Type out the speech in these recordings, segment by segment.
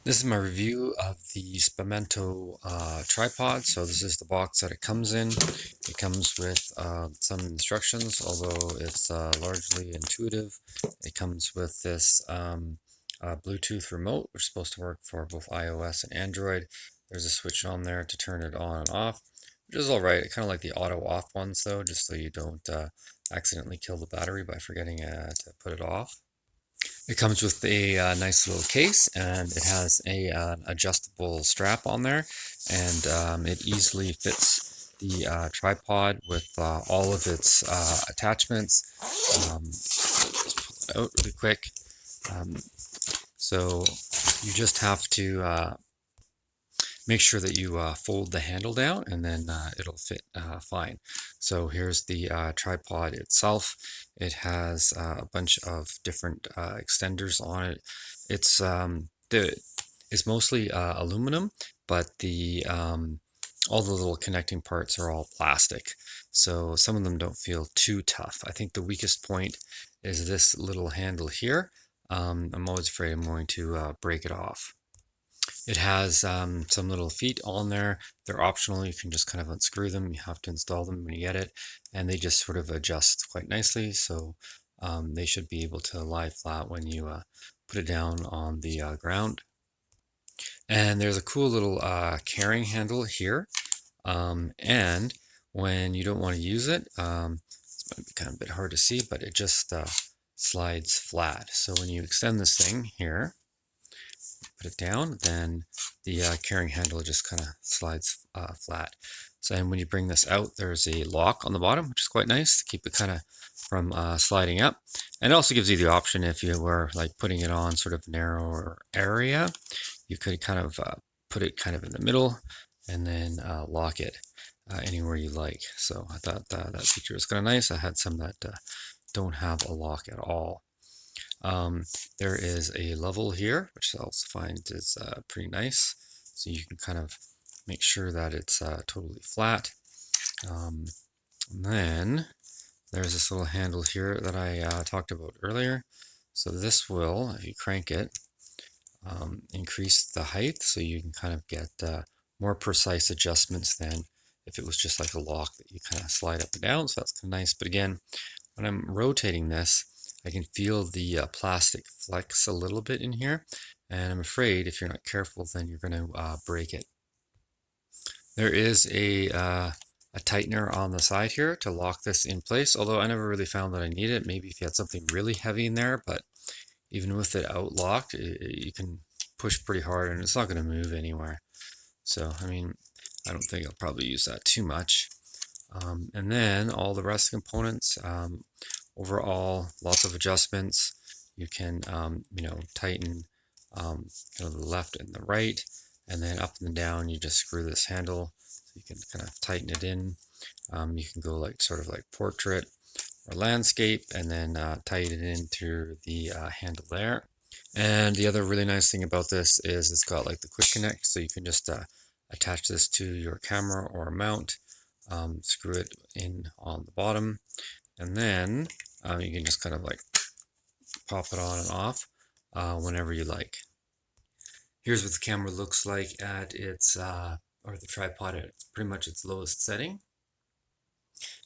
This is my review of the SPEMUNTO tripod. So this is the box that it comes in. It comes with some instructions, although it's largely intuitive. It comes with this Bluetooth remote, which is supposed to work for both iOS and Android. There's a switch on there to turn it on and off, which is all right. Kind of like the auto off ones though, just so you don't accidentally kill the battery by forgetting to put it off. It comes with a nice little case, and it has a adjustable strap on there, and it easily fits the tripod with all of its attachments. Just pull it out really quick. Um, so you just have to make sure that you fold the handle down, and then it'll fit fine. So here's the tripod itself. It has a bunch of different extenders on it. It's mostly aluminum, but the all the little connecting parts are all plastic. So some of them don't feel too tough. I think the weakest point is this little handle here. I'm always afraid I'm going to break it off. It has some little feet on there. They're optional. You can just kind of unscrew them. You have to install them when you get it, and they just sort of adjust quite nicely. So they should be able to lie flat when you put it down on the ground. And there's a cool little carrying handle here. And when you don't want to use it, it's might be kind of a bit hard to see, but it just slides flat. So when you extend this thing here, put it down, then the carrying handle just kind of slides flat. So, and when you bring this out, there's a lock on the bottom, which is quite nice to keep it kind of from sliding up. And it also gives you the option, if you were like putting it on sort of narrower area, you could kind of put it kind of in the middle and then lock it anywhere you like. So I thought that feature was kind of nice. I had some that don't have a lock at all. There is a level here, which I also find is pretty nice. So you can kind of make sure that it's totally flat. And then there's this little handle here that I talked about earlier. So this will, if you crank it, increase the height, so you can kind of get more precise adjustments than if it was just like a lock that you kind of slide up and down. So that's kind of nice. But again, when I'm rotating this, I can feel the plastic flex a little bit in here, and I'm afraid if you're not careful, then you're going to break it. There is a tightener on the side here to lock this in place, although I never really found that I need it. Maybe if you had something really heavy in there, but even with it out locked, you can push pretty hard and it's not going to move anywhere. So, I mean, I don't think I'll probably use that too much. And then all the rest of the components, overall, lots of adjustments. You can, tighten kind of the left and the right, and then up and down, you just screw this handle. So you can kind of tighten it in. You can go like sort of like portrait or landscape, and then tighten it in through the handle there. And the other really nice thing about this is it's got like the quick connect, so you can just attach this to your camera or mount, screw it in on the bottom, and then you can just kind of like pop it on and off whenever you like. Here's what the camera looks like at its, or the tripod at pretty much its lowest setting.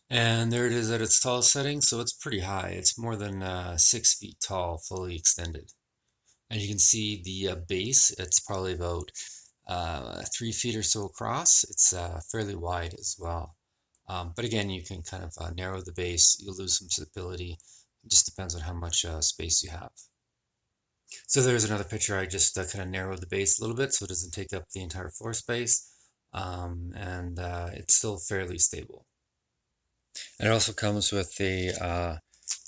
And there it is at its tallest setting, so it's pretty high. It's more than 6 feet tall, fully extended. And you can see the base, it's probably about 3 feet or so across. It's fairly wide as well. But again, you can kind of narrow the base. You'll lose some stability. It just depends on how much space you have. So there's another picture. I just kind of narrowed the base a little bit so it doesn't take up the entire floor space. And it's still fairly stable. And it also comes with a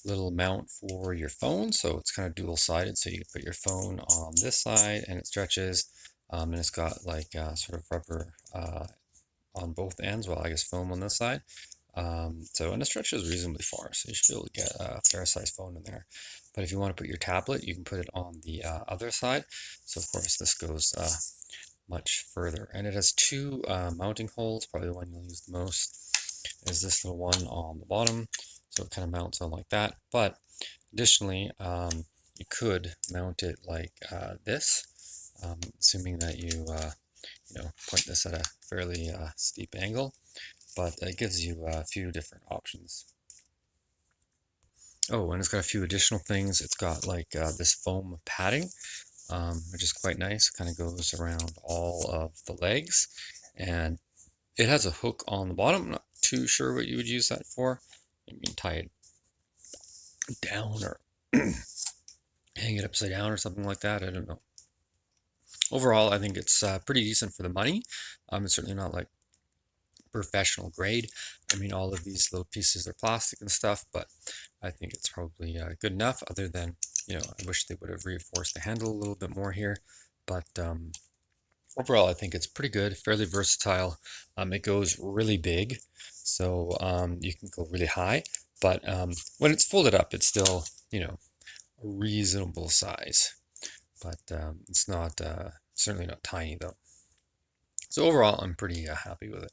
little mount for your phone, so it's kind of dual-sided, so you can put your phone on this side and it stretches, and it's got like sort of rubber on both ends, well, I guess foam on this side. And it stretches reasonably far, so you should be able to get a fair-sized phone in there. But if you want to put your tablet, you can put it on the other side. So of course this goes much further, and it has two mounting holes. Probably the one you'll use the most is this little one on the bottom, so it kind of mounts on like that. But additionally, you could mount it like this, assuming that you know, point this at a fairly steep angle, but it gives you a few different options. Oh, and it's got a few additional things. It's got like this foam padding, which is quite nice. Kind of goes around all of the legs, and it has a hook on the bottom. I'm not too sure what you would use that for. You can tie it down or hang it upside down or something like that. I don't know. Overall, I think it's pretty decent for the money. It's certainly not like professional grade. I mean, all of these little pieces are plastic and stuff, but I think it's probably good enough. Other than, you know, I wish they would have reinforced the handle a little bit more here. But overall, I think it's pretty good, fairly versatile. It goes really big, so you can go really high. But when it's folded up, it's still, you know, a reasonable size. But it's not certainly not tiny though. So overall, I'm pretty happy with it.